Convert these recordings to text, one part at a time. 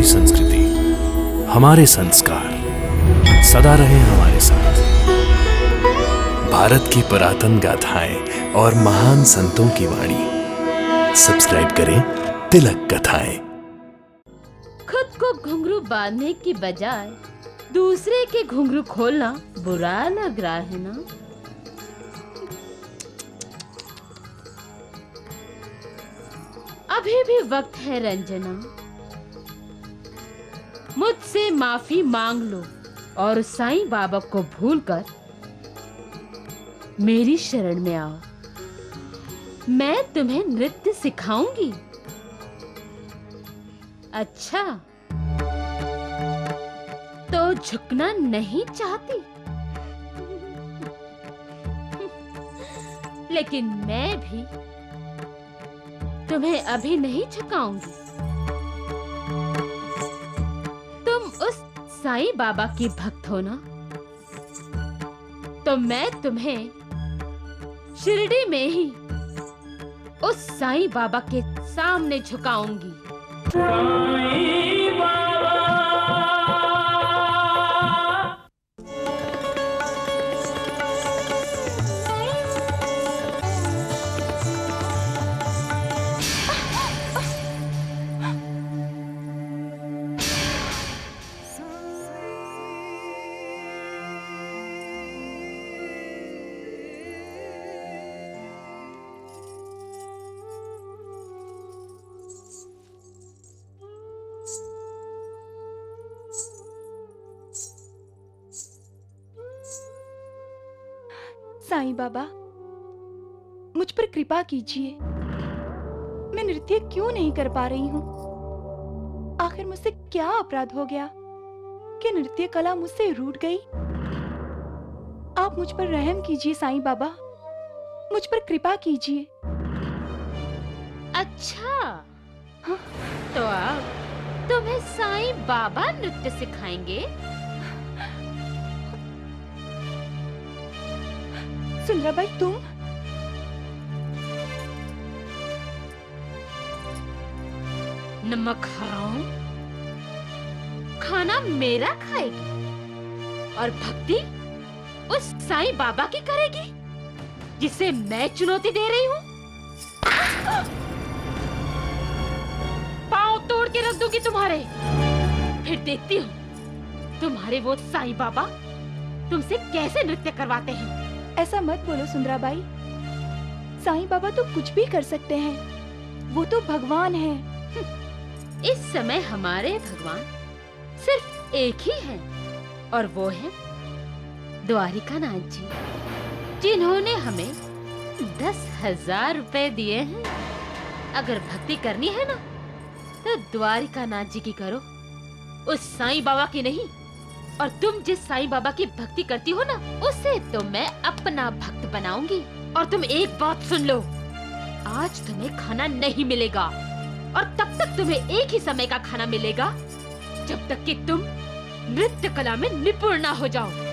हमारी संस्कृति, हमारे संस्कार सदा रहे हमारे साथ। भारत की पुरातन गाथाएं और महान संतों की वाणी। सब्सक्राइब करें तिलक कथाएं। खुद को घुंघरू बांधने की बजाय दूसरे के घुंघरू खोलना बुरा लग रहा है ना? अभी भी वक्त है रंजना, मुझसे माफी मांग लो और साईं बाबा को भूलकर मेरी शरण में आओ। मैं तुम्हें नृत्य सिखाऊंगी। अच्छा, तो झुकना नहीं चाहती? लेकिन मैं भी तुम्हें अभी नहीं झुकाऊंगी। तुम उस साईं बाबा की भक्त हो ना, तो मैं तुम्हें शिरडी में ही उस साईं बाबा के सामने झुकाऊंगी। साईं बाबा। साईं बाबा, मुझ पर कृपा कीजिए। मैं नृत्य क्यों नहीं कर पा रही हूँ? आखिर मुझसे क्या अपराध हो गया कि नृत्य कला मुझसे रूठ गई? आप मुझ पर रहम कीजिए साईं बाबा, मुझ पर कृपा कीजिए। अच्छा, हाँ? तो अब तुम्हें साईं बाबा नृत्य सिखाएंगे? सुंदराबाई, तुम? नमक हराम, खाना मेरा खाएगी और भक्ति उस साईं बाबा की करेगी जिसे मैं चुनौती दे रही हूँ। पांव तोड़ के रख दूंगी तुम्हारे। फिर देखती हूँ तुम्हारे वो साईं बाबा तुमसे कैसे नृत्य करवाते हैं। ऐसा मत बोलो सुंदराबाई, साईं बाबा तो कुछ भी कर सकते हैं, वो तो भगवान हैं। इस समय हमारे भगवान सिर्फ एक ही है और वो है द्वारिकानाथ जी, जिन्होंने हमें 10,000 रुपए दिए हैं। अगर भक्ति करनी है ना, तो द्वारिकानाथ जी की करो, उस साईं बाबा की नहीं। और तुम जिस साईं बाबा की भक्ति करती हो ना, उसे तो मैं अपना भक्त बनाऊंगी। और तुम एक बात सुन लो, आज तुम्हें खाना नहीं मिलेगा और तब तक तुम्हें एक ही समय का खाना मिलेगा जब तक कि तुम नृत्य कला में निपुण ना हो जाओ।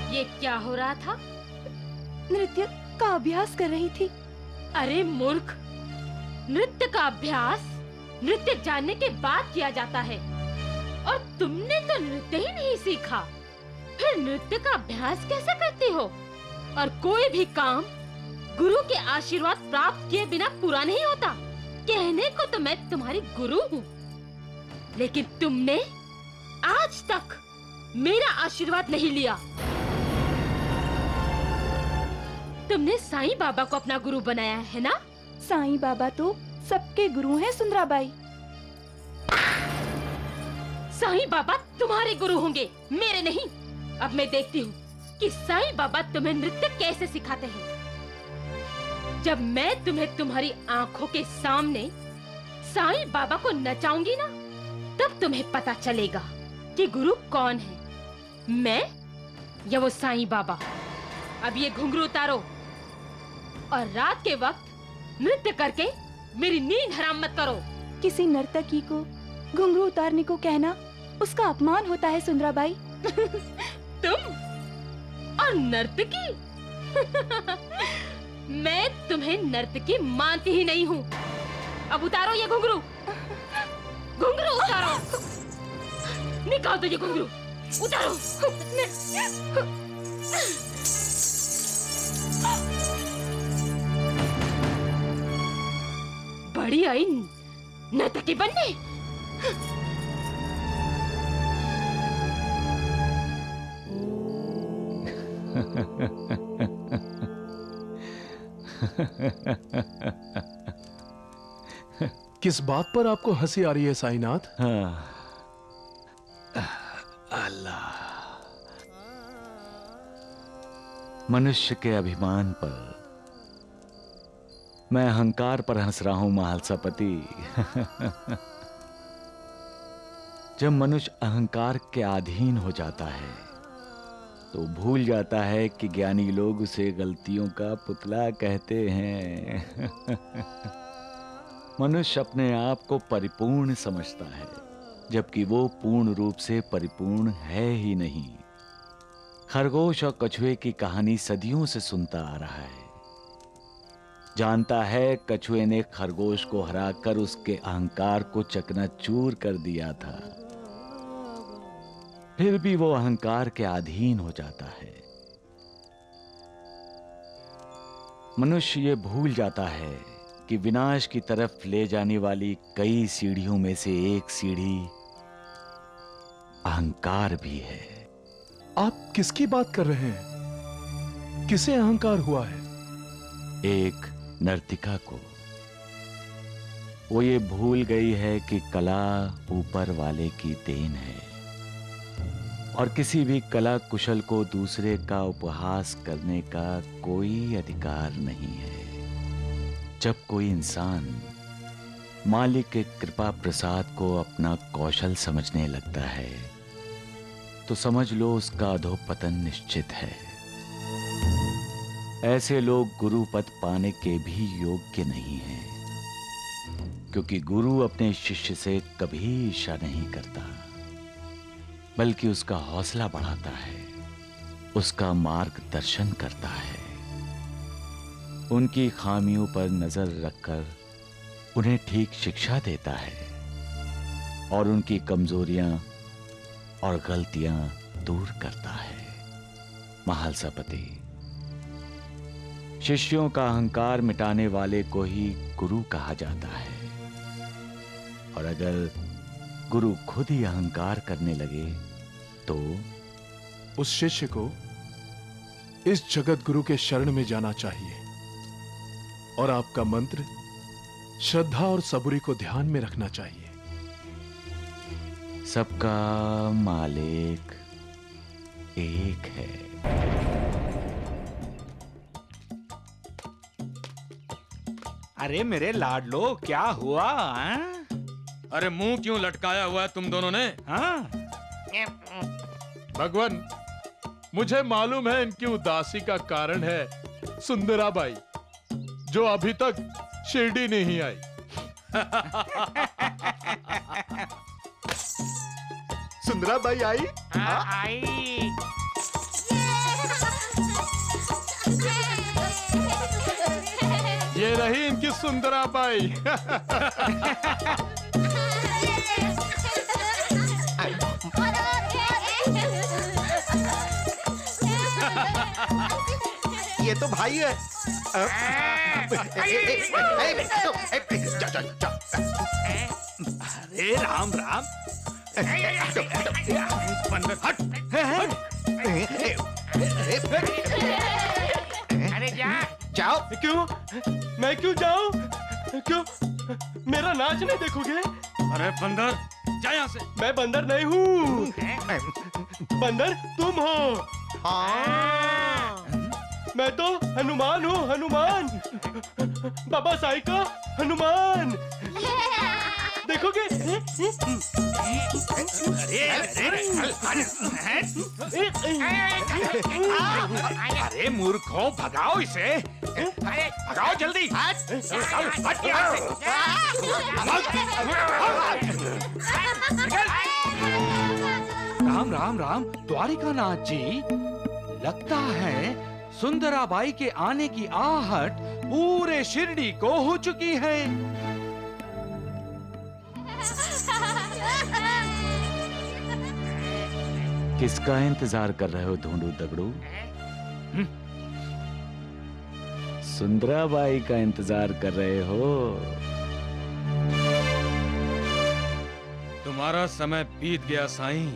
ये क्या हो रहा था? नृत्य का अभ्यास कर रही थी। अरे मूर्ख, नृत्य का अभ्यास नृत्य जानने के बाद किया जाता है और तुमने तो नृत्य ही नहीं सीखा, फिर नृत्य का अभ्यास कैसे करती हो? और कोई भी काम गुरु के आशीर्वाद प्राप्त किए बिना पूरा नहीं होता। कहने को तो मैं तुम्हारी गुरु हूँ, लेकिन तुमने आज तक मेरा आशीर्वाद नहीं लिया। तुमने साईं बाबा को अपना गुरु बनाया है ना? साईं बाबा तो सबके गुरु हैं सुंदराबाई। साईं बाबा तुम्हारे गुरु होंगे, मेरे नहीं। अब मैं देखती हूँ कि साईं बाबा तुम्हें नृत्य कैसे सिखाते हैं। जब मैं तुम्हें तुम्हारी आंखों के सामने साईं बाबा को नचाऊंगी ना, तब तुम्हें पता चलेगा कि गुरु कौन है, मैं या वो साईं बाबा। अब ये घुंघरू उतारो और रात के वक्त नृत्य करके मेरी नींद हराम मत करो। किसी नर्तकी को घुंघरू उतारने को कहना उसका अपमान होता है सुंदराबाई। तुम और नर्तकी? मैं तुम्हें नर्तकी मानती ही नहीं हूँ। अब उतारो ये घुंघरू, घुंघरू उतारो। निकाल दो ये घुंघरू, उतारो। बड़ी आई नर्तकी बनने। किस बात पर आपको हंसी आ रही है साईनाथ? अल्लाह, मनुष्य के अभिमान पर, मैं अहंकार पर हंस रहा हूं महालसापति। जब मनुष्य अहंकार के अधीन हो जाता है तो भूल जाता है कि ज्ञानी लोग उसे गलतियों का पुतला कहते हैं। मनुष्य अपने आप को परिपूर्ण समझता है, जबकि वो पूर्ण रूप से परिपूर्ण है ही नहीं। खरगोश और कछुए की कहानी सदियों से सुनता आ रहा है। जानता है कछुए ने खरगोश को हराकर उसके अहंकार को चकनाचूर कर दिया था, फिर भी वो अहंकार के अधीन हो जाता है। मनुष्य ये भूल जाता है कि विनाश की तरफ ले जाने वाली कई सीढ़ियों में से एक सीढ़ी अहंकार भी है। आप किसकी बात कर रहे हैं? किसे अहंकार हुआ है? एक नर्तिका को। वो ये भूल गई है कि कला ऊपर वाले की देन है और किसी भी कला कुशल को दूसरे का उपहास करने का कोई अधिकार नहीं है। जब कोई इंसान मालिक के कृपा प्रसाद को अपना कौशल समझने लगता है तो समझ लो उसका अधोपतन निश्चित है। ऐसे लोग गुरु पद पाने के भी योग्य नहीं हैं, क्योंकि गुरु अपने शिष्य से कभी ईर्ष्या नहीं करता, बल्कि उसका हौसला बढ़ाता है, उसका मार्गदर्शन करता है, उनकी खामियों पर नजर रखकर उन्हें ठीक शिक्षा देता है और उनकी कमजोरियां और गलतियां दूर करता है। महालसापति, शिष्यों का अहंकार मिटाने वाले को ही गुरु कहा जाता है, और अगर गुरु खुद ही अहंकार करने लगे तो उस शिष्य को इस जगत गुरु के शरण में जाना चाहिए और आपका मंत्र श्रद्धा और सबूरी को ध्यान में रखना चाहिए। सबका मालिक एक है। अरे मेरे लाडलो, क्या हुआ? अरे मुंह क्यों लटकाया हुआ है तुम दोनों ने? हाँ? भगवान, मुझे मालूम है इनकी उदासी का कारण है सुंदराबाई, जो अभी तक शिरडी नहीं आई। सुंदराबाई आई? आई। ये रही इनकी सुंदराबाई। ये तो भाई है। अरे राम राम। बंदर हट। अरे जा। जाओ। क्यों? मैं क्यों जाऊं? क्यों? मेरा नाच नहीं देखोगे? अरे बंदर, जा यहाँ से। मैं बंदर नहीं हूँ। बंदर तुम हो। हाँ। मैं तो हनुमान हूँ, हनुमान। बाबा साई का हनुमान देखोगे? अरे मूर्खों, भगाओ इसे। अरे भगाओ जल्दी। हट यहाँ से। राम राम राम द्वारिकानाथ जी, लगता है सुंदराबाई के आने की आहट पूरे शिरडी को हो चुकी है। किसका इंतजार कर रहे हो ढूंढू दगड़ू? सुंदराबाई का इंतजार कर रहे हो? तुम्हारा समय बीत गया साईं।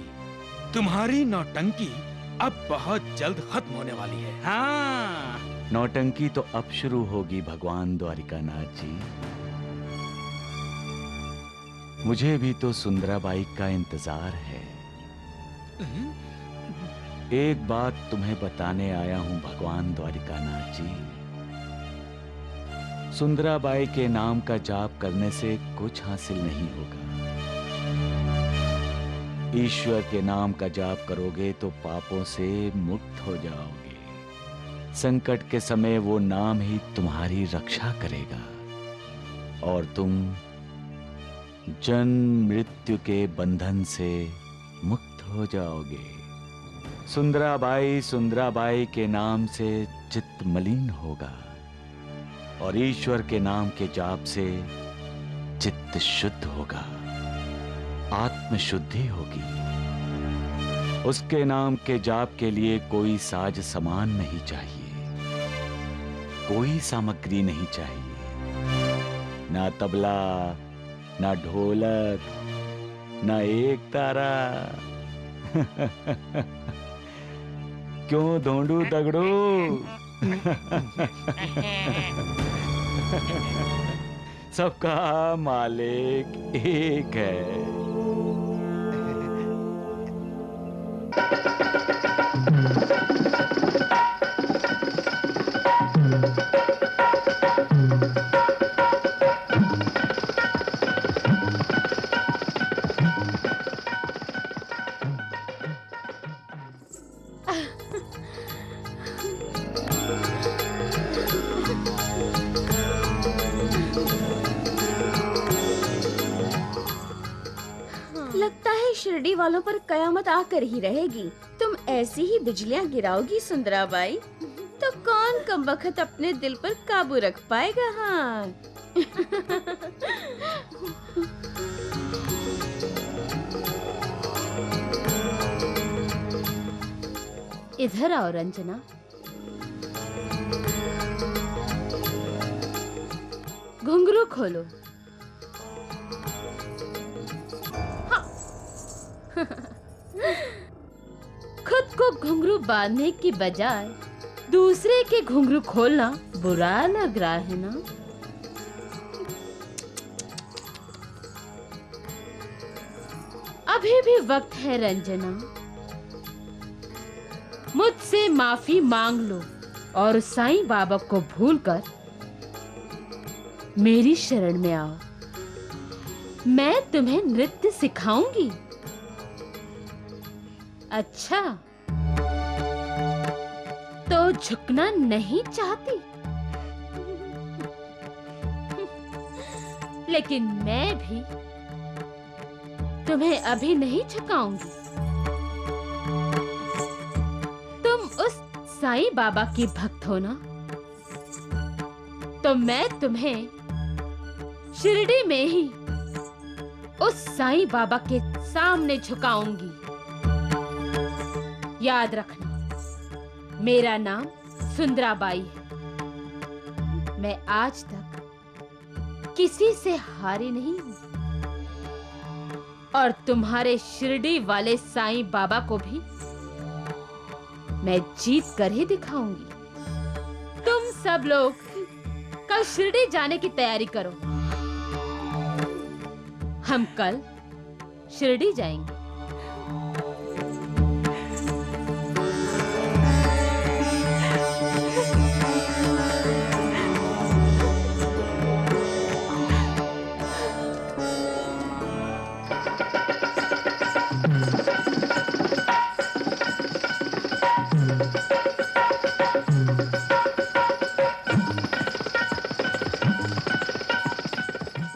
तुम्हारी नौटंकी अब बहुत जल्द खत्म होने वाली है। हाँ, नौटंकी तो अब शुरू होगी भगवान द्वारिकानाथ जी। मुझे भी तो सुंदराबाई का इंतजार है। एक बात तुम्हें बताने आया हूं भगवान द्वारिकानाथ जी। सुंदराबाई के नाम का जाप करने से कुछ हासिल नहीं होगा। ईश्वर के नाम का जाप करोगे तो पापों से मुक्त हो जाओगे। संकट के समय वो नाम ही तुम्हारी रक्षा करेगा और तुम जन्म मृत्यु के बंधन से मुक्त हो जाओगे। सुंदराबाई के नाम से चित्त मलिन होगा और ईश्वर के नाम के जाप से चित्त शुद्ध होगा, आत्म शुद्धि होगी। उसके नाम के जाप के लिए कोई साज सामान नहीं चाहिए, कोई सामग्री नहीं चाहिए, ना तबला, ना ढोलक, ना एक तारा। क्यों ढूंढू दगड़ू? सबका मालिक एक है। लगता है शिरडी वालों पर कयामत आकर ही रहेगी। तुम ऐसी ही बिजलियां गिराओगी सुंदराबाई, तो कौन कमबख्त अपने दिल पर काबू रख पाएगा? हाँ। इधर आओ रंजना। घुंघरू खोलो। खुद को घुंघरू बांधने की बजाय दूसरे के घुंघरू खोलना बुरा लग रहा है ना? अभी भी वक्त है रंजना, मुझसे माफी मांग लो और साईं बाबा को भूलकर मेरी शरण में आओ। मैं तुम्हें नृत्य सिखाऊंगी। अच्छा, तो झुकना नहीं चाहती? लेकिन मैं भी तुम्हें अभी नहीं झुकाऊंगी। तुम उस साईं बाबा की भक्त हो ना, तो मैं तुम्हें शिरडी में ही उस साईं बाबा के सामने झुकाऊंगी। याद रखना, मेरा नाम सुंदराबाई है। मैं आज तक किसी से हारी नहीं हूं और तुम्हारे शिरडी वाले साईं बाबा को भी मैं जीत कर ही दिखाऊंगी। तुम सब लोग कल शिरडी जाने की तैयारी करो। हम कल शिरडी जाएंगे।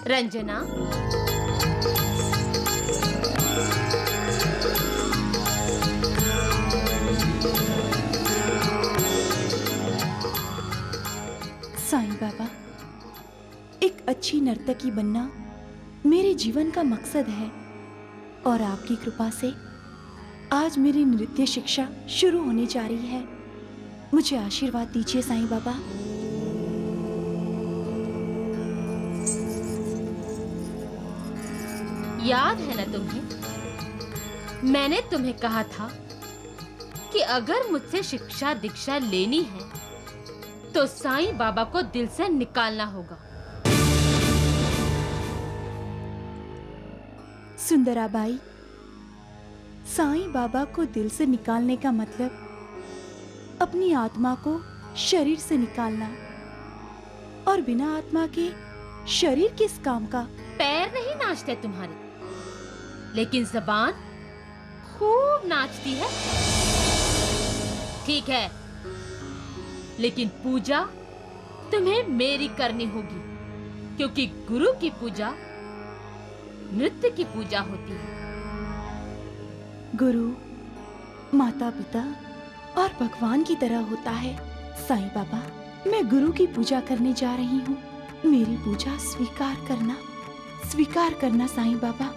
रंजना, साईं बाबा, एक अच्छी नर्तकी बनना मेरे जीवन का मकसद है और आपकी कृपा से आज मेरी नृत्य शिक्षा शुरू होने जा रही है। मुझे आशीर्वाद दीजिए साईं बाबा। याद है ना तुम्हें, मैंने तुम्हें कहा था कि अगर मुझसे शिक्षा दीक्षा लेनी है तो साईं बाबा को दिल से निकालना होगा। सुंदराबाई, साईं बाबा को दिल से निकालने का मतलब अपनी आत्मा को शरीर से निकालना, और बिना आत्मा के शरीर किस काम का। पैर नहीं नाचते तुम्हारे, लेकिन ज़बान खूब नाचती है। ठीक है, लेकिन पूजा तुम्हें मेरी करनी होगी, क्योंकि गुरु की पूजा नृत्य की पूजा होती है। गुरु माता पिता और भगवान की तरह होता है। साईं बाबा, मैं गुरु की पूजा करने जा रही हूँ। मेरी पूजा स्वीकार करना साईं बाबा।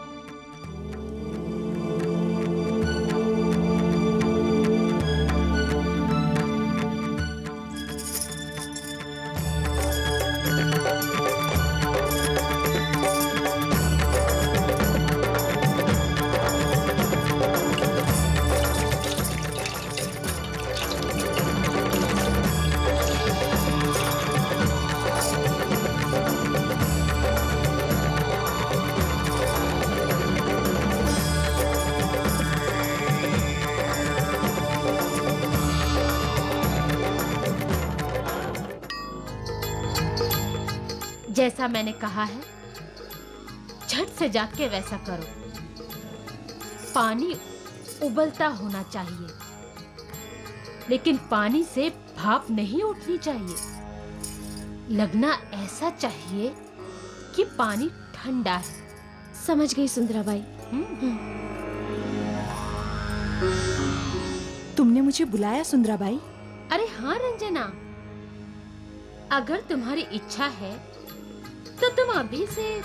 जैसा मैंने कहा है, झट से जाके वैसा करो। पानी उबलता होना चाहिए, लेकिन पानी से भाप नहीं उठनी चाहिए। लगना ऐसा चाहिए कि पानी ठंडा है। समझ गई सुंदराबाई। तुमने मुझे बुलाया सुंदराबाई? अरे हाँ रंजना, अगर तुम्हारी इच्छा है तो तुम अभी से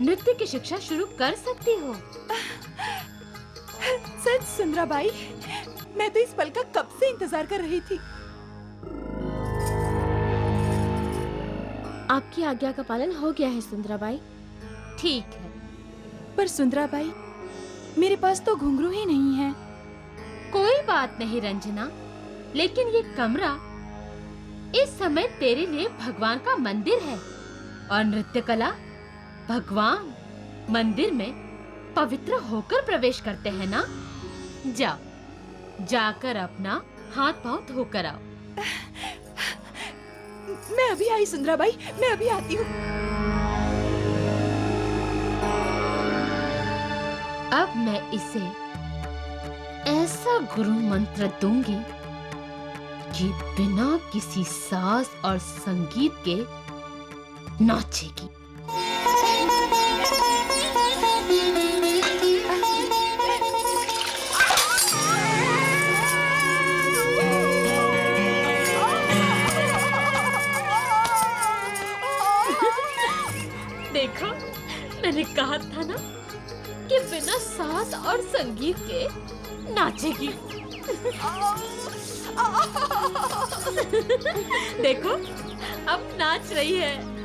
नृत्य की शिक्षा शुरू कर सकती हो। सच सुंदराबाई, मैं तो इस पल का कब से इंतजार कर रही थी। आपकी आज्ञा का पालन हो गया है सुंदराबाई। ठीक है, पर सुंदराबाई, मेरे पास तो घुंघरू ही नहीं है। कोई बात नहीं रंजना, लेकिन ये कमरा इस समय तेरे लिए भगवान का मंदिर है, और नृत्य कला भगवान मंदिर में पवित्र होकर प्रवेश करते हैं ना। जाओ, जाकर अपना हाथ पांव धोकर आओ। मैं अभी आई सुंदराबाई, मैं अभी आती हूँ। अब मैं इसे ऐसा गुरु मंत्र दूंगी कि बिना किसी साज और संगीत के नाचेगी। देखो, मैंने कहा था ना कि बिना साज और संगीत के नाचेगी। देखो, अब नाच रही है।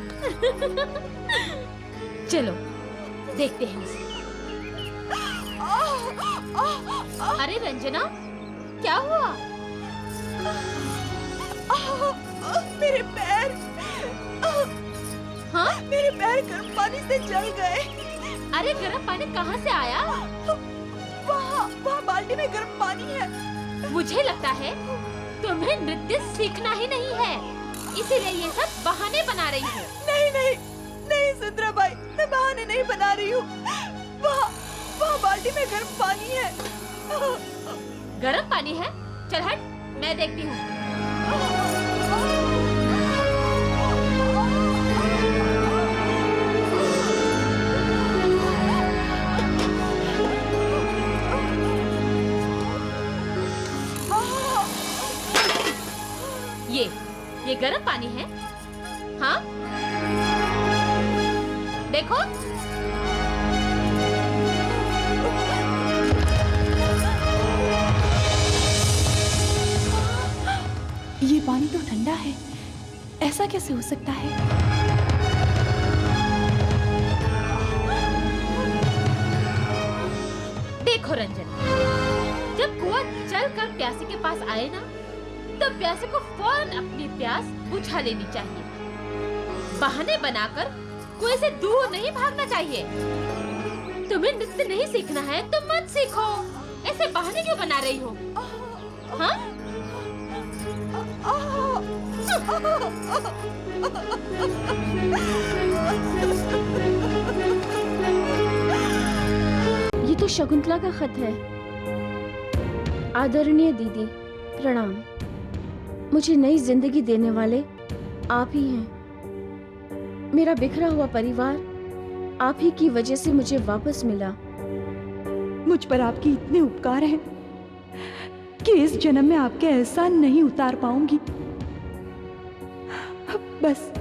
चलो देखते हैं उसे। अरे रंजना, क्या हुआ? मेरे पैर, हाँ? मेरे पैर गर्म पानी से जल गए। अरे गर्म पानी कहाँ से आया? वहाँ बाल्टी में गर्म पानी है। मुझे लगता है तुम्हें नृत्य सीखना ही नहीं है, इसीलिए ये सब बहाने बना रही हो। नहीं नहीं नहीं सुंदराबाई, मैं बहाने नहीं बना रही हूँ। वहाँ बाल्टी में गर्म पानी है। गर्म पानी है? चल हट, मैं देखती हूँ। देखो। ये पानी तो ठंडा है, ऐसा कैसे हो सकता है? देखो रंजन, जब कुआं चलकर प्यासे के पास आए ना, तो प्यासे को फौरन अपनी प्यास बुझा लेनी चाहिए। बहाने बनाकर कुएं से दूर नहीं भागना चाहिए। तुम्हें नृत्य नहीं सीखना है तो मत सीखो। ऐसे बहाने क्यों बना रही हो? हाँ? ये तो शकुंतला का खत है। आदरणीय दीदी, प्रणाम। मुझे नई जिंदगी देने वाले आप ही हैं। मेरा बिखरा हुआ परिवार आप ही की वजह से मुझे वापस मिला। मुझ पर आपके इतने उपकार हैं कि इस जन्म में आपके एहसान नहीं उतार पाऊंगी। बस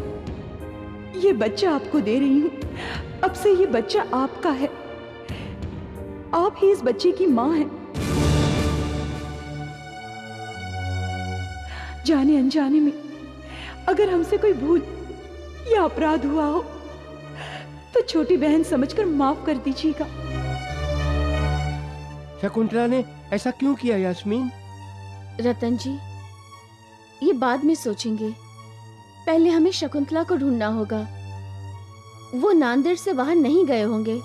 ये बच्चा आपको दे रही हूँ। अब से ये बच्चा आपका है। आप ही इस बच्चे की माँ हैं। जाने अनजाने में अगर हमसे कोई भूल या अपराध हुआ हो तो छोटी बहन समझकर माफ कर दीजिएगा। शकुंतला ने ऐसा क्यों किया यास्मीन? रतन जी, ये बाद में सोचेंगे। पहले हमें शकुंतला को ढूंढना होगा। वो नांदेड़ से बाहर नहीं गए होंगे।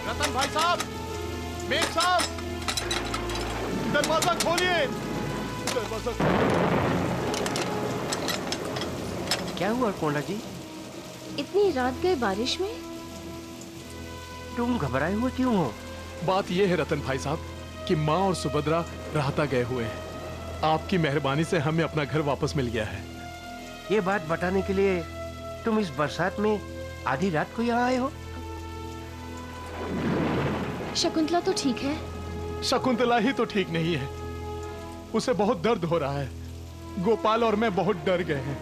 रतन भाई साहब, मेम साहब, दरवाजा खोलिए। दरवाजा क्या हुआ कोंडा जी? इतनी रात गए बारिश में? तुम घबराए हुए क्यों हो? बात यह है रतन भाई साहब कि माँ और सुभद्रा राहता गए हुए हैं। आपकी मेहरबानी से हमें अपना घर वापस मिल गया है। ये बात बताने के लिए तुम इस बरसात में आधी रात को यहाँ आए हो? शकुंतला तो ठीक है। शकुंतला ही तो ठीक नहीं है। उसे बहुत दर्द हो रहा है। गोपाल और मैं बहुत डर गए हैं।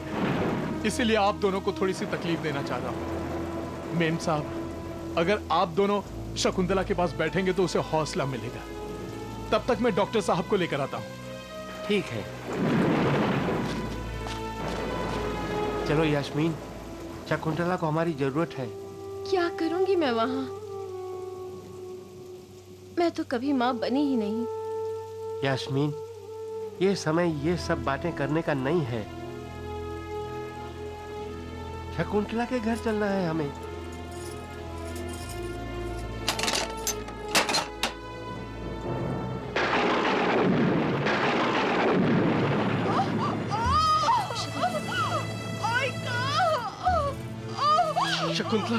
इसीलिए आप दोनों को थोड़ी सी तकलीफ देना चाह रहा हूँ। मेम साहब, अगर आप दोनों शकुंतला के पास बैठेंगे तो उसे हौसला मिलेगा। तब तक मैं डॉक्टर साहब को लेकर आता हूँ। ठीक है, चलो यास्मीन, शकुंतला को हमारी जरूरत है। क्या करूंगी मैं वहाँ? मैं तो कभी माँ बनी ही नहीं। यास्मीन, ये समय ये सब बातें करने का नहीं है। शकुंतला के घर चलना है हमें। शकुंतला,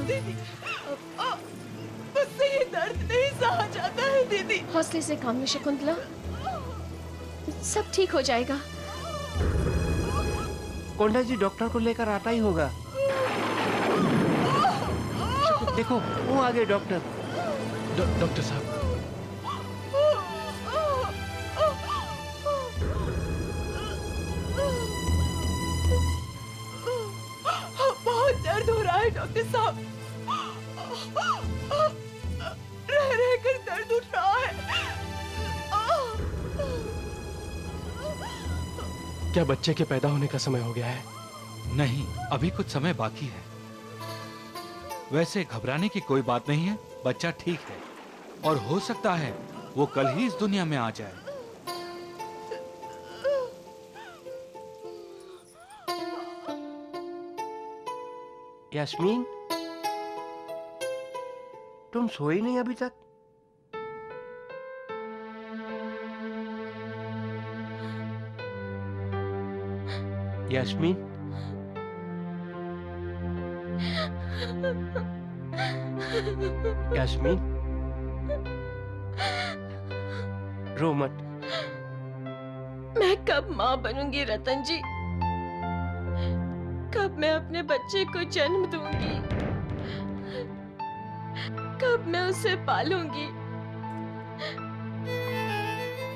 दीदी, मुझसे ये दर्द नहीं सहा जाता है दीदी। हौसले से काम लो शकुंतला, सब ठीक हो जाएगा। कोंडा जी डॉक्टर को लेकर आता ही होगा। देखो, वो आ गए डॉक्टर। डॉक्टर साहब, बहुत दर्द हो रहा है डॉक्टर साहब। रह रहकर दर्द उठ रहा है। क्या बच्चे के पैदा होने का समय हो गया है? नहीं, अभी कुछ समय बाकी है। वैसे घबराने की कोई बात नहीं है। बच्चा ठीक है और हो सकता है वो कल ही इस दुनिया में आ जाए। यास्मीन, तुम सोई नहीं अभी तक? यास्मीन, यास्मीन, रो मत। मैं कब माँ बनूंगी रतन जी? कब मैं अपने बच्चे को जन्म दूंगी? कब मैं उसे पालूंगी?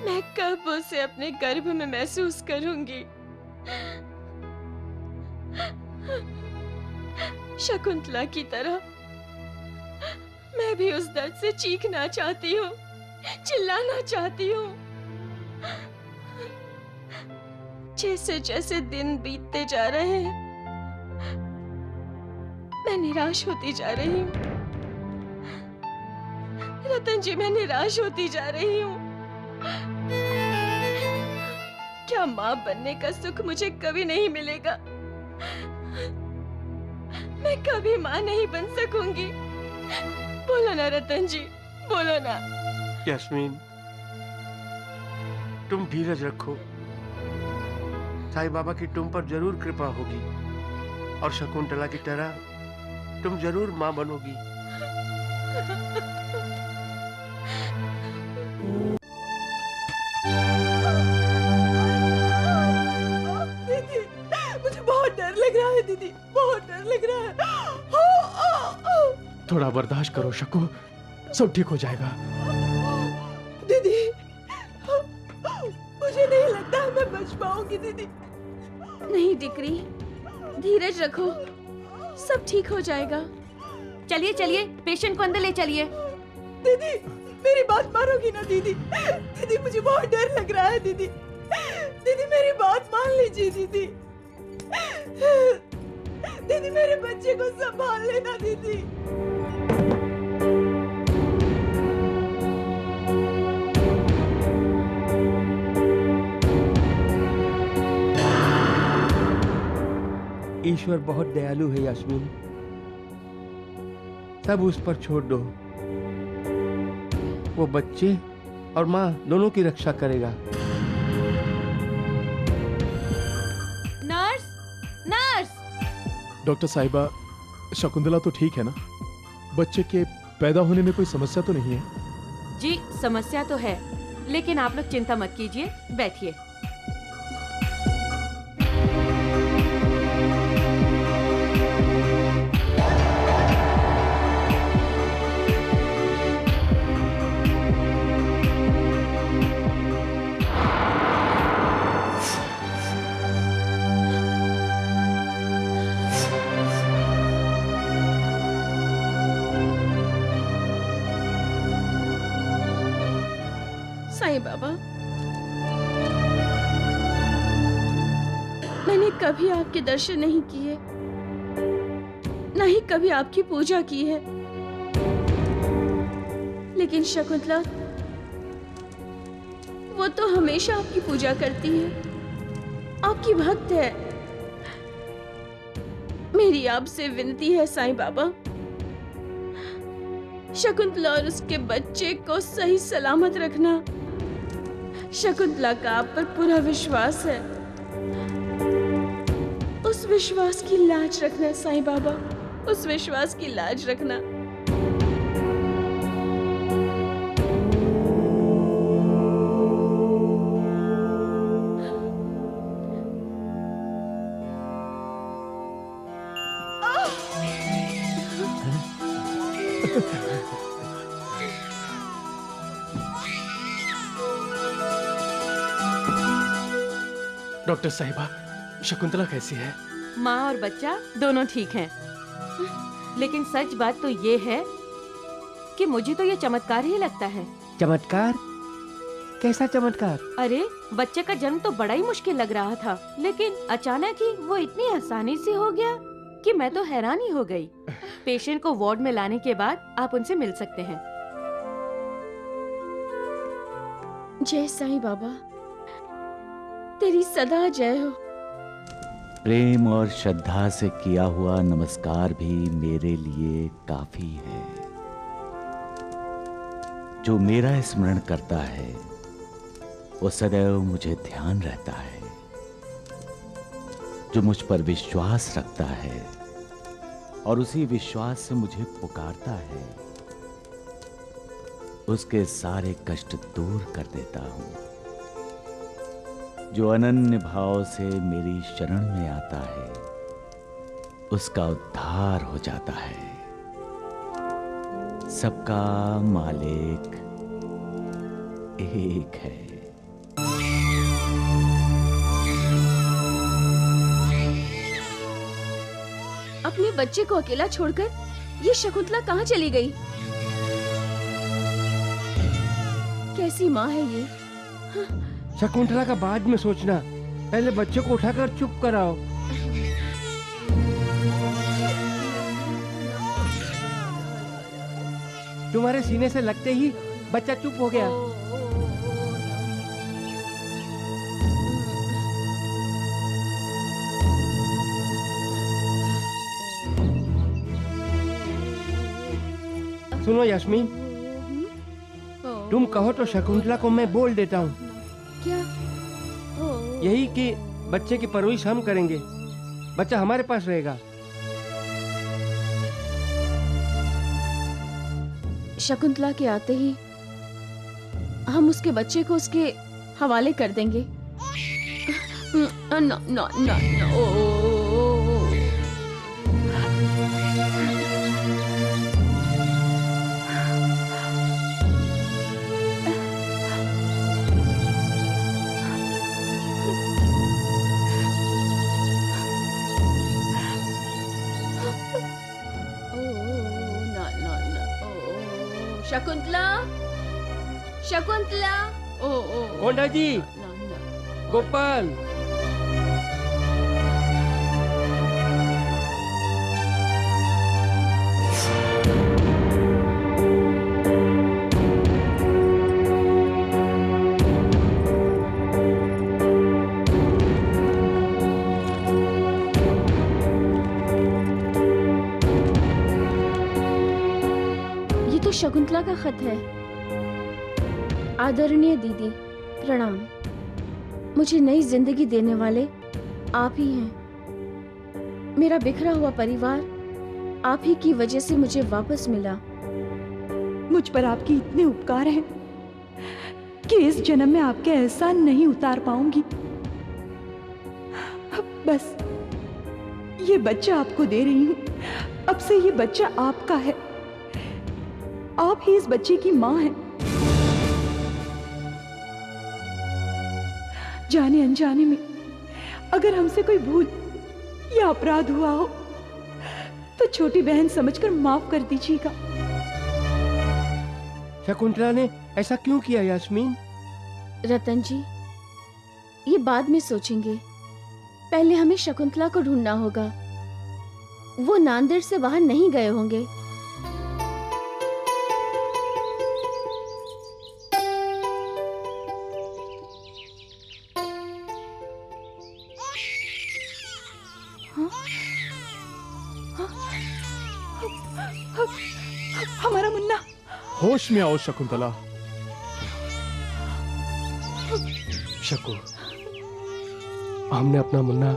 मैं कब उसे अपने गर्भ में महसूस करूंगी? शकुंतला की तरह मैं भी उस दर्द से चीखना चाहती हूँ, चिल्लाना चाहती हूँ। जैसे जैसे दिन बीतते जा रहे हैं, मैं निराश होती जा रही हूँ। रतन जी, मैं निराश होती जा रही हूँ। क्या माँ बनने का सुख मुझे कभी नहीं मिलेगा? मैं कभी माँ नहीं बन सकूंगी। बोलो ना रतन जी, बोलो ना। यास्मीन, तुम धीरज रखो। साईं बाबा की तुम पर जरूर कृपा होगी और शकुंतला की तरह तुम जरूर माँ बनोगी। दीदी, मुझे बहुत डर लग रहा है दीदी, बहुत डर लग रहा है। थोड़ा बर्दाश्त करो शकु, सब ठीक हो जाएगा। दीदी, मुझे नहीं लगता मैं बच पाऊंगी दीदी। नहीं डिक्री, धीरज रखो, सब ठीक हो जाएगा। चलिए चलिए, पेशेंट को अंदर ले चलिए। दीदी, मेरी बात मानोगी ना दीदी? दीदी, मुझे बहुत डर लग रहा है दीदी। दीदी, मेरी बात मान लीजिए दीदी। दीदी, मेरे बच्चे को संभाल लेना दीदी। ईश्वर बहुत दयालु है यास्मीन, सब उस पर छोड़ दो। वो बच्चे और माँ दोनों की रक्षा करेगा। Nurse, nurse. डॉक्टर साहिबा, शकुंतला तो ठीक है ना? बच्चे के पैदा होने में कोई समस्या तो नहीं है? जी समस्या तो है, लेकिन आप लोग चिंता मत कीजिए, बैठिए। साईं बाबा, मैंने कभी आपके दर्शन नहीं किए, ना ही कभी आपकी पूजा की है। लेकिन शकुंतला, वो तो हमेशा आपकी पूजा करती है, आपकी भक्त है। मेरी आपसे विनती है साईं बाबा, शकुंतला और उसके बच्चे को सही सलामत रखना। शकुंतला का आप पर पूरा विश्वास है, उस विश्वास की लाज रखना साईं बाबा, उस विश्वास की लाज रखना। डॉक्टर साहिबा, शकुंतला कैसी है? माँ और बच्चा दोनों ठीक हैं। लेकिन सच बात तो ये है कि मुझे तो ये चमत्कार ही लगता है। चमत्कार? कैसा चमत्कार? अरे, बच्चे का जन्म तो बड़ा ही मुश्किल लग रहा था, लेकिन अचानक ही वो इतनी आसानी से हो गया कि मैं तो हैरान ही हो गई। पेशेंट को वार्ड में लाने के बाद आप उनसे मिल सकते हैं। जय साईं बाबा, तेरी सदा जय हो। प्रेम और श्रद्धा से किया हुआ नमस्कार भी मेरे लिए काफी है। जो मेरा स्मरण करता है वो सदैव मुझे ध्यान रहता है। जो मुझ पर विश्वास रखता है और उसी विश्वास से मुझे पुकारता है, उसके सारे कष्ट दूर कर देता हूं। जो अनन्य भाव से मेरी शरण में आता है, उसका उद्धार हो जाता है। सबका मालिक एक है। अपने बच्चे को अकेला छोड़कर ये शकुंतला कहाँ चली गई? कैसी माँ है ये? शकुंतला का बाद में सोचना, पहले बच्चे को उठाकर चुप कराओ। तुम्हारे सीने से लगते ही बच्चा चुप हो गया। सुनो यास्मीन, तुम कहो तो शकुंतला को मैं बोल देता हूँ। क्या? यही कि बच्चे की परवरिश हम करेंगे, बच्चा हमारे पास रहेगा। शकुंतला के आते ही हम उसके बच्चे को उसके हवाले कर देंगे। No no no no. Shakuntala, Shakuntala. Konda ji, Gopal. Shakuntala का खत है। आदरणीय दीदी, प्रणाम। मुझे नई जिंदगी देने वाले आप ही हैं। मेरा बिखरा हुआ परिवार आप ही की वजह से मुझे वापस मिला। मुझ पर आपके इतने उपकार हैं कि इस जन्म में आपके एहसान नहीं उतार पाऊंगी। बस ये बच्चा आपको दे रही हूँ। अब से ये बच्चा आपका है। आप ही इस बच्चे की माँ हैं। जाने अनजाने में अगर हमसे कोई भूल या अपराध हुआ हो तो छोटी बहन समझकर माफ कर दीजिएगा। शकुंतला ने ऐसा क्यों किया यास्मीन? रतन जी, ये बाद में सोचेंगे। पहले हमें शकुंतला को ढूंढना होगा। वो नांदेड़ से बाहर नहीं गए होंगे। हमारा मुन्ना। होश में आओ शकुंतला। शकु, हमने अपना मुन्ना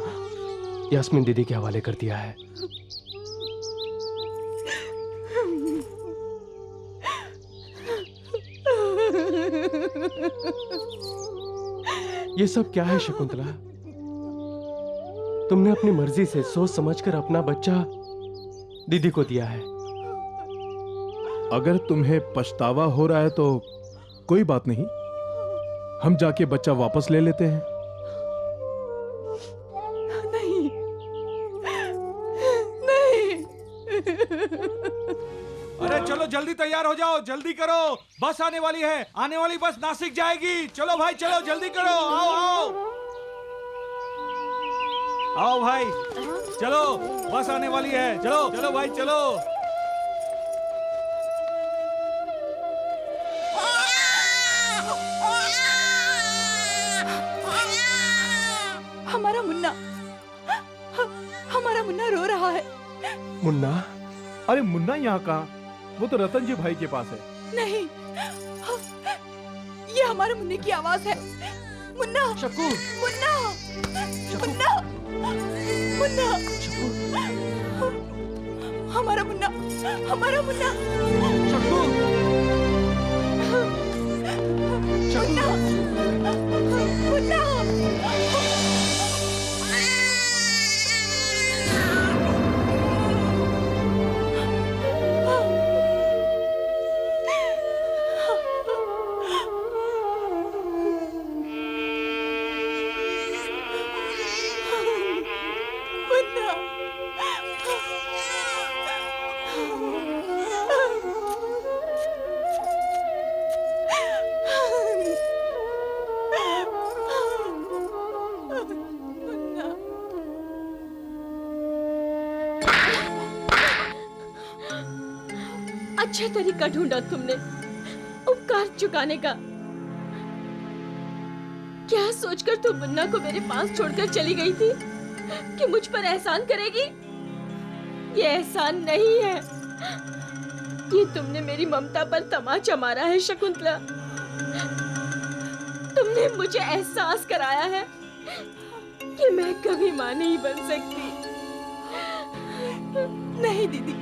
यास्मीन दीदी के हवाले कर दिया है। ये सब क्या है शकुंतला? तुमने अपनी मर्जी से सोच समझकर अपना बच्चा दीदी को दिया है। अगर तुम्हें पछतावा हो रहा है तो कोई बात नहीं, हम जाके बच्चा वापस ले लेते हैं। नहीं, नहीं। अरे चलो जल्दी तैयार हो जाओ, जल्दी करो, बस आने वाली है। आने वाली बस नासिक जाएगी। चलो भाई चलो, जल्दी करो। आओ आओ आओ भाई, चलो बस आने वाली है। चलो चलो भाई चलो। हमारा मुन्ना, हमारा मुन्ना रो रहा है। मुन्ना? अरे मुन्ना यहाँ कहाँ? वो तो रतन जी भाई के पास है। नहीं, ये हमारे मुन्ने की आवाज है। मुन्ना, शकु, मुन्ना, मुन्ना, मुन्ना, हमारा मुन्ना, हमारा मुन्ना, शकु, मुन्ना, मुन्ना। मुन्ना, अच्छा तरीका ढूंढा तुमने उपकार चुकाने का। क्या सोचकर तुम मुन्ना को मेरे पास छोड़कर चली गई थी कि मुझ पर एहसान करेगी? ये एहसान नहीं है, ये तुमने मेरी ममता पर तमाचा मारा है शकुंतला। तुमने मुझे एहसास कराया है कि मैं कभी मां नहीं बन सकती। नहीं दीदी,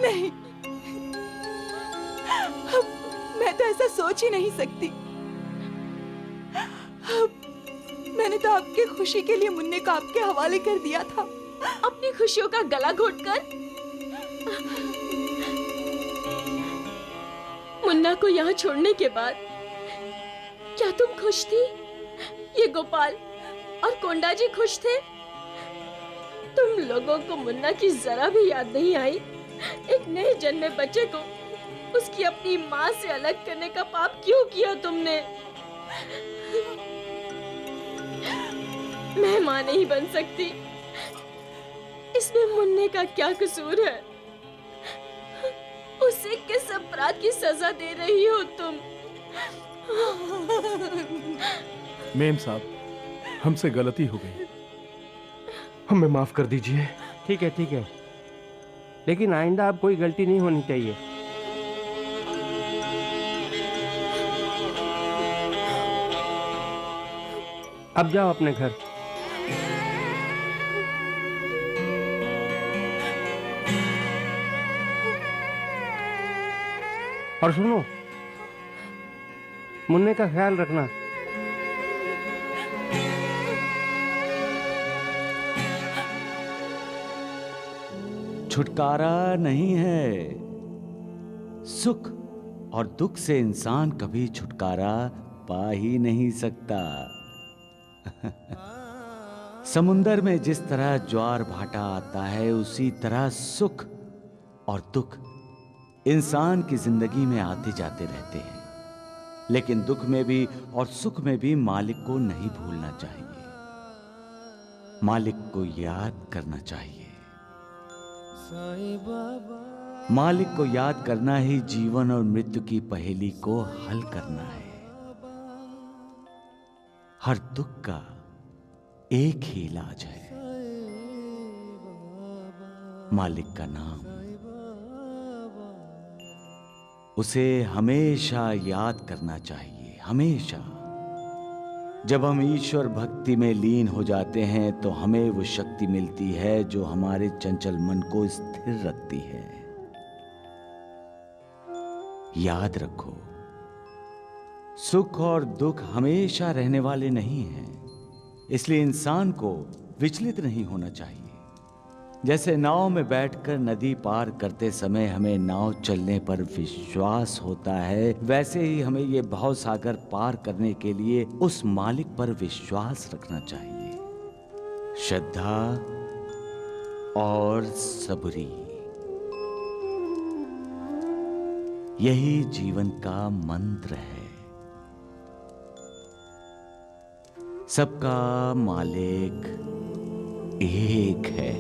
नहीं, मैं तो ऐसा सोच ही नहीं सकती। मैंने तो आपकी खुशी के लिए मुन्ने को आपके हवाले कर दिया था। अपनी खुशियों का गला घोटकर मुन्ना को यहाँ छोड़ने के बाद क्या तुम खुश थी? ये गोपाल और कोंडा जी खुश थे? तुम लोगों को मुन्ना की जरा भी याद नहीं आई? एक नए जन्मे बच्चे को उसकी अपनी माँ से अलग करने का पाप क्यों किया तुमने? मैं माँ नहीं बन सकती, इसमें मुन्ने का क्या कसूर है? उसे किस अपराध की सजा दे रही हो तुम? मेम साहब, हमसे गलती हो गई, हमें माफ कर दीजिए। ठीक है, लेकिन आइंदा अब कोई गलती नहीं होनी चाहिए। अब जाओ अपने घर। और सुनो, मुन्ने का ख्याल रखना। छुटकारा नहीं है, सुख और दुख से इंसान कभी छुटकारा पा ही नहीं सकता। समुंदर में जिस तरह ज्वार भाटा आता है, उसी तरह सुख और दुख इंसान की जिंदगी में आते जाते रहते हैं। लेकिन दुख में भी और सुख में भी मालिक को नहीं भूलना चाहिए, मालिक को याद करना चाहिए। मालिक को याद करना ही जीवन और मृत्यु की पहेली को हल करना है। हर दुख का एक ही इलाज है, मालिक का नाम। उसे हमेशा याद करना चाहिए, हमेशा। जब हम ईश्वर भक्ति में लीन हो जाते हैं तो हमें वो शक्ति मिलती है जो हमारे चंचल मन को स्थिर रखती है। याद रखो, सुख और दुख हमेशा रहने वाले नहीं हैं, इसलिए इंसान को विचलित नहीं होना चाहिए। जैसे नाव में बैठकर नदी पार करते समय हमें नाव चलने पर विश्वास होता है, वैसे ही हमें ये भव सागर पार करने के लिए उस मालिक पर विश्वास रखना चाहिए। श्रद्धा और सबरी, यही जीवन का मंत्र है। सबका मालिक एक है।